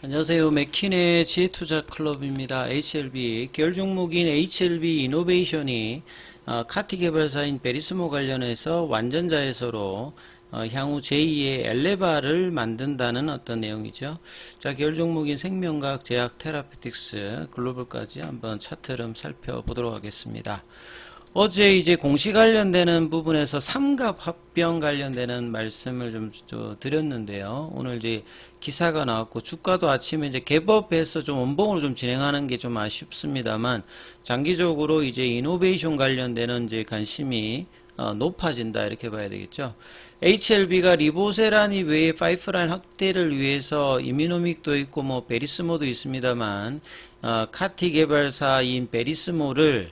안녕하세요. 맥킨의 지혜투자클럽입니다. HLB 계열 종목인 HLB 이노베이션이 카티 개발사인 베리스모 관련해서 완전자회사로 향후 제2의 엘레바를 만든다는 어떤 내용이죠. 자, 계열 종목인 생명과학, 제약, 테라피틱스, 글로벌까지 한번 차트를 살펴보도록 하겠습니다. 어제 이제 공시 관련되는 부분에서 삼갑 합병 관련되는 말씀을 좀 드렸는데요. 오늘 이제 기사가 나왔고 주가도 아침에 이제 갭업해서 좀 원봉으로 좀 진행하는 게 좀 아쉽습니다만 장기적으로 이제 이노베이션 관련되는 이제 관심이 높아진다 이렇게 봐야 되겠죠. HLB가 리보세라니 외에 파이프라인 확대를 위해서 이미노믹도 있고 뭐 베리스모도 있습니다만 카티 개발사인 베리스모를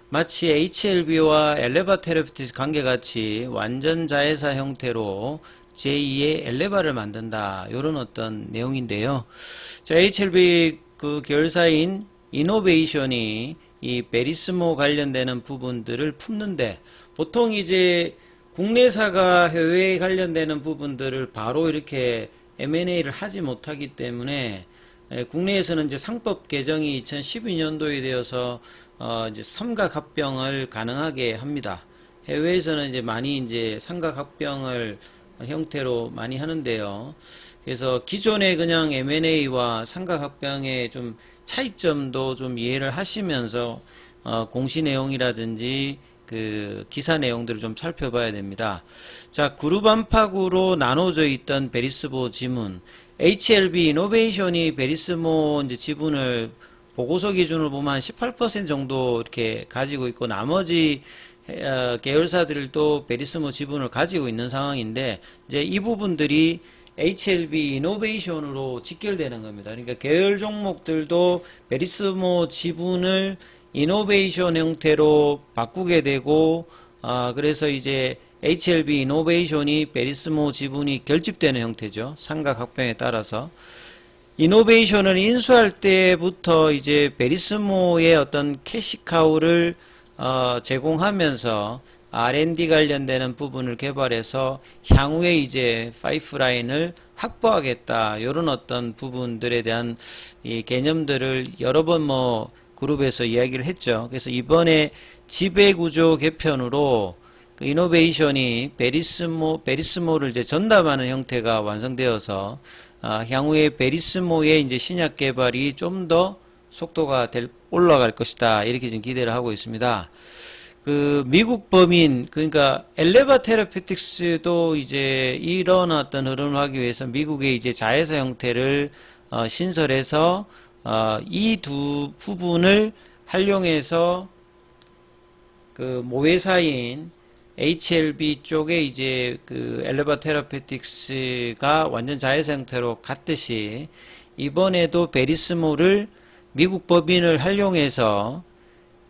마치 HLB와 엘레바 테라피틱스 관계같이 완전 자회사 형태로 제2의 엘레바를 만든다. 이런 어떤 내용인데요. 자, HLB 그 계열사인 이노베이션이 이 베리스모 관련되는 부분들을 품는데 보통 이제 국내사가 해외에 관련되는 부분들을 바로 이렇게 M&A를 하지 못하기 때문에 국내에서는 이제 상법 개정이 2012년도에 되어서 이제 삼각합병을 가능하게 합니다. 해외에서는 이제 많이 이제 삼각합병을 형태로 많이 하는데요. 그래서 기존의 그냥 M&A와 삼각합병의 좀 차이점도 좀 이해를 하시면서 공시 내용이라든지 그 기사 내용들을 좀 살펴봐야 됩니다. 자, 그룹 안팎으로 나눠져 있던 베리스모 지분, HLB 이노베이션이 베리스모 이제 지분을 보고서 기준으로 보면 한 18% 정도 이렇게 가지고 있고 나머지 계열사들도 베리스모 지분을 가지고 있는 상황인데 이제 이 부분들이 HLB 이노베이션으로 직결되는 겁니다. 그러니까 계열 종목들도 베리스모 지분을 이노베이션 형태로 바꾸게 되고 그래서 이제 HLB 이노베이션이 베리스모 지분이 결집되는 형태죠. 삼각합병에 따라서. 이노베이션을 인수할 때부터 이제 베리스모의 어떤 캐시카우를 제공하면서 R&D 관련되는 부분을 개발해서 향후에 이제 파이프라인을 확보하겠다. 이런 어떤 부분들에 대한 이 개념들을 여러 번 뭐 그룹에서 이야기를 했죠. 그래서 이번에 지배구조 개편으로 그 이노베이션이 베리스모를 이제 전담하는 형태가 완성되어서 향후에 베리스모의 이제 신약 개발이 좀 더 속도가 올라갈 것이다. 이렇게 지금 기대를 하고 있습니다. 그 미국 범인 그러니까 엘레바 테라피틱스도 이제 이런 어떤 흐름을 하기 위해서 미국의 이제 자회사 형태를 신설해서 이 두 부분을 활용해서 그 모회사인 HLB 쪽에 이제 그 엘레바 테라피틱스가 완전 자회사 형태로 갔듯이 이번에도 베리스모를 미국 법인을 활용해서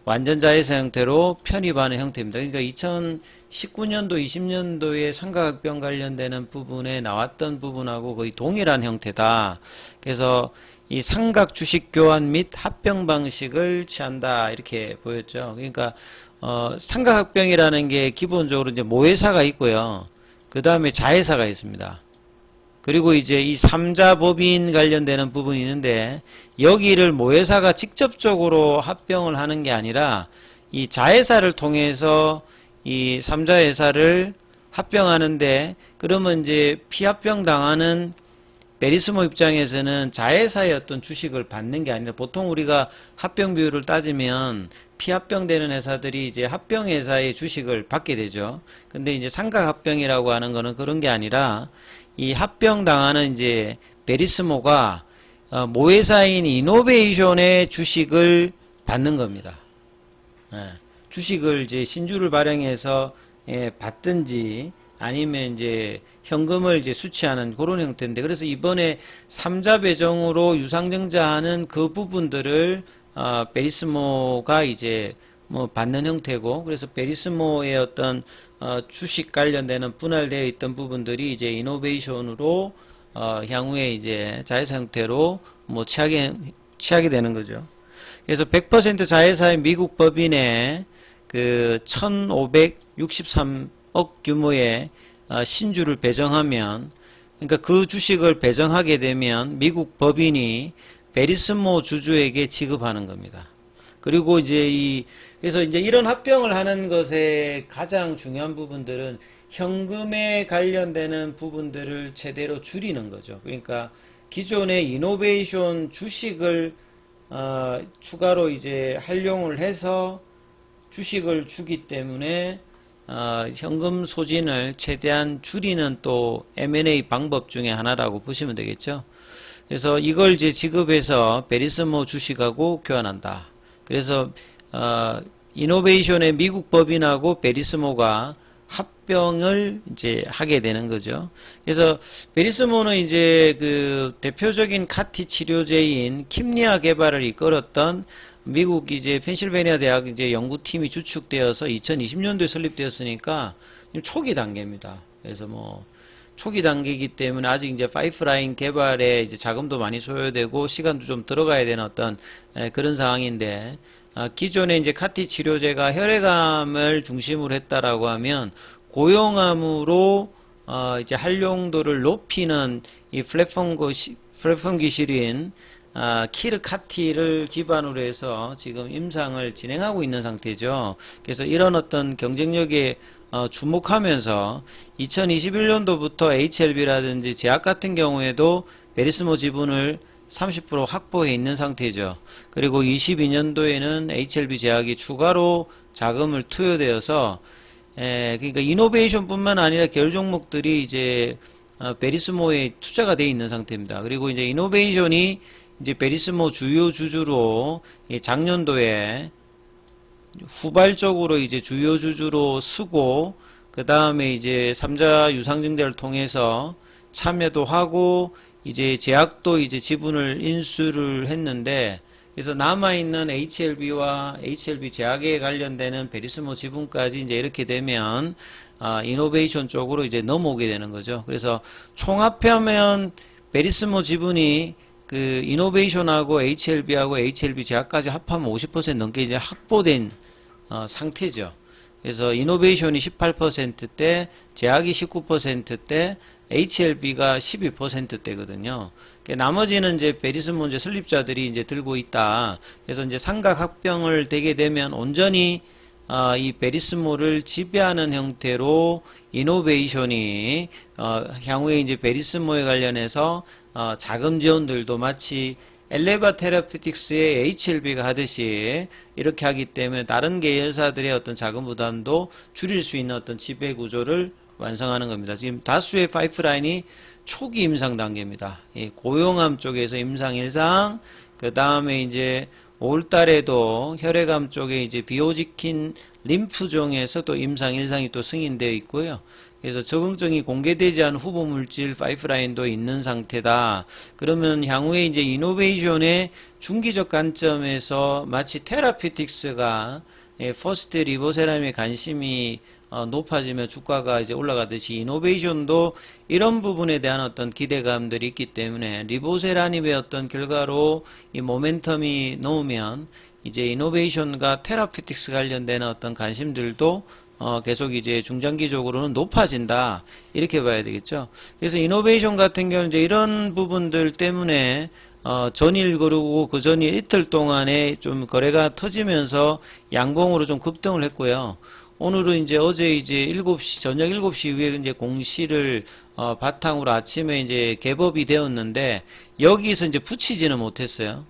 완전 자회사 형태로 편입하는 형태입니다. 그러니까 2019년도, 20년도에 삼각합병 관련되는 부분에 나왔던 부분하고 거의 동일한 형태다. 그래서 이 삼각 주식 교환 및 합병 방식을 취한다. 이렇게 보였죠. 그러니까 삼각합병이라는 게 기본적으로 이제 모회사가 있고요. 그 다음에 자회사가 있습니다. 그리고 이제 이 3자 법인 관련되는 부분이 있는데 여기를 모회사가 직접적으로 합병을 하는 게 아니라 이 자회사를 통해서 이 3자 회사를 합병하는데 그러면 이제 피합병 당하는 베리스모 입장에서는 자회사의 어떤 주식을 받는 게 아니라 보통 우리가 합병 비율을 따지면 피합병되는 회사들이 이제 합병 회사의 주식을 받게 되죠. 근데 이제 삼각합병이라고 하는 거는 그런 게 아니라 이 합병 당하는 이제 베리스모가 모회사인 이노베이션의 주식을 받는 겁니다. 주식을 이제 신주를 발행해서 받든지 아니면 이제 현금을 이제 수취하는 그런 형태인데 그래서 이번에 3자 배정으로 유상증자하는 그 부분들을 베리스모가 이제 뭐 받는 형태고 그래서 베리스모의 어떤 주식 관련되는 분할되어 있던 부분들이 이제 이노베이션으로 향후에 이제 자회사 형태로 뭐 취하게 되는 거죠. 그래서 100% 자회사의 미국 법인의 그 1,563억 규모의 신주를 배정하면 그러니까 그 주식을 배정하게 되면 미국 법인이 베리스모 주주에게 지급하는 겁니다. 그리고 이제 그래서 이제 이런 합병을 하는 것의 가장 중요한 부분들은 현금에 관련되는 부분들을 최대로 줄이는 거죠. 그러니까 기존의 이노베이션 주식을 추가로 이제 활용을 해서 주식을 주기 때문에 현금 소진을 최대한 줄이는 또 M&A 방법 중에 하나라고 보시면 되겠죠. 그래서 이걸 이제 지급해서 베리스모 주식하고 교환한다. 그래서 이노베이션의 미국 법인하고 베리스모가 합병을 이제 하게 되는 거죠. 그래서 베리스모는 이제 그 대표적인 카티 치료제인 킴리아 개발을 이끌었던 미국 이제 펜실베니아 대학 이제 연구팀이 주축되어서 2020년도에 설립되었으니까 초기 단계입니다. 그래서 뭐 초기 단계이기 때문에 아직 이제 파이프라인 개발에 이제 자금도 많이 소요되고 시간도 좀 들어가야 되는 어떤 그런 상황인데, 기존에 이제 카티 치료제가 혈액암을 중심으로 했다라고 하면 고용암으로 이제 활용도를 높이는 이 플레펑기시린 키르카티를 기반으로 해서 지금 임상을 진행하고 있는 상태죠. 그래서 이런 어떤 경쟁력에 주목하면서 2021년도부터 HLB라든지 제약 같은 경우에도 베리스모 지분을 30% 확보해 있는 상태죠. 그리고 22년도에는 HLB 제약이 추가로 자금을 투여되어서 그러니까 이노베이션 뿐만 아니라 계열 종목들이 이제 베리스모에 투자가 되어 있는 상태입니다. 그리고 이제 이노베이션이 이제 베리스모 주요 주주로 작년도에 후발적으로 이제 주요 주주로 쓰고, 그 다음에 이제 3자 유상증자를 통해서 참여도 하고 이제 제약도 이제 지분을 인수를 했는데, 그래서 남아있는 HLB와 HLB 제약에 관련되는 베리스모 지분까지 이제 이렇게 되면 이노베이션 쪽으로 이제 넘어오게 되는 거죠. 그래서 총합하면 베리스모 지분이 그 이노베이션하고 HLB하고 HLB 제약까지 합하면 50% 넘게 이제 확보된 상태죠. 그래서 이노베이션이 18%대, 제약이 19%대, HLB가 12%대거든요. 나머지는 이제 베리스모 이제 설립자들이 이제 들고 있다. 그래서 이제 삼각 합병을 되게 되면 온전히 이 베리스모를 지배하는 형태로 이노베이션이 향후에 이제 베리스모에 관련해서 자금 지원들도 마치 엘레바 테라피틱스의 HLB가 하듯이 이렇게 하기 때문에 다른 계열사들의 어떤 자금 부담도 줄일 수 있는 어떤 지배 구조를 완성하는 겁니다. 지금 다수의 파이프라인이 초기 임상 단계입니다. 고용암 쪽에서 임상 1상, 그 다음에 이제 5월달에도 혈액암 쪽에 이제 비오지킨 림프종에서 또 임상 1상이 또 승인되어 있고요. 그래서 적응증이 공개되지 않은 후보 물질 파이프라인도 있는 상태다. 그러면 향후에 이제 이노베이션의 중기적 관점에서 마치 테라피틱스가 퍼스트 리보세람에 관심이 높아지며 주가가 이제 올라가듯이 이노베이션도 이런 부분에 대한 어떤 기대감들이 있기 때문에 리보세라님의 어떤 결과로 이 모멘텀이 놓으면 이제 이노베이션과 테라피틱스 관련되는 어떤 관심들도 계속 이제 중장기적으로는 높아진다. 이렇게 봐야 되겠죠. 그래서 이노베이션 같은 경우는 이제 이런 부분들 때문에 전일 그러고 그 전일 이틀 동안에 좀 거래가 터지면서 양봉으로 좀 급등을 했고요. 오늘은 이제 어제 이제 7시, 저녁 7시 이후에 이제 공시를 바탕으로 아침에 이제 개법이 되었는데 여기서 이제 붙이지는 못했어요.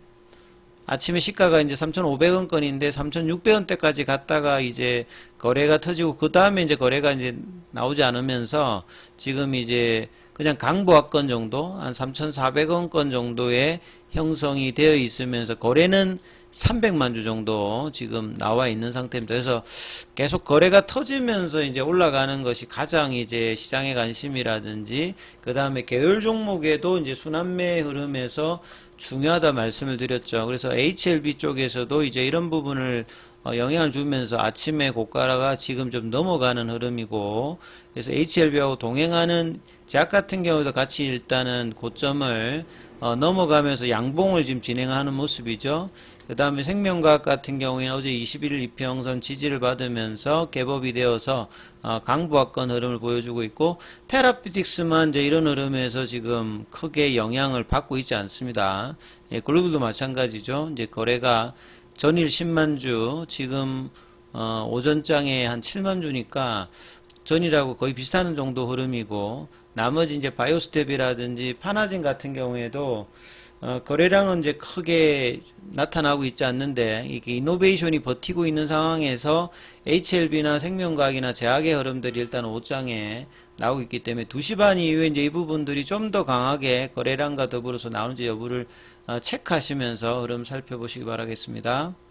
아침에 시가가 이제 3,500원권인데 3,600원대까지 갔다가 이제 거래가 터지고 그 다음에 이제 거래가 이제 나오지 않으면서 지금 이제 그냥 강보합권 정도 한 3,400원권 정도의 형성이 되어 있으면서 거래는 300만 주 정도 지금 나와 있는 상태입니다. 그래서 계속 거래가 터지면서 이제 올라가는 것이 가장 이제 시장의 관심이라든지 그 다음에 계열 종목에도 이제 순환매 흐름에서 중요하다 말씀을 드렸죠. 그래서 HLB 쪽에서도 이제 이런 부분을 영향을 주면서 아침에 고가가 지금 좀 넘어가는 흐름이고, 그래서 HLB하고 동행하는 제약 같은 경우도 같이 일단은 고점을 넘어가면서 양봉을 지금 진행하는 모습이죠. 그 다음에 생명과학 같은 경우에는 어제 21일 이평선 지지를 받으면서 갭업이 되어서 강보합권 흐름을 보여주고 있고, 테라피틱스만 이제 이런 흐름에서 지금 크게 영향을 받고 있지 않습니다. 예, 글로벌도 마찬가지죠. 이제 거래가 전일 10만 주, 지금 오전장에 한 7만 주니까 전일하고 거의 비슷한 정도 흐름이고, 나머지 이제 바이오스텝이라든지 파나진 같은 경우에도 거래량은 이제 크게 나타나고 있지 않는데, 이게 이노베이션이 버티고 있는 상황에서 HLB나 생명과학이나 제약의 흐름들이 일단 5장에 나오고 있기 때문에 2시 반 이후에 이제 이 부분들이 좀 더 강하게 거래량과 더불어서 나오는지 여부를 체크하시면서 흐름 살펴보시기 바라겠습니다.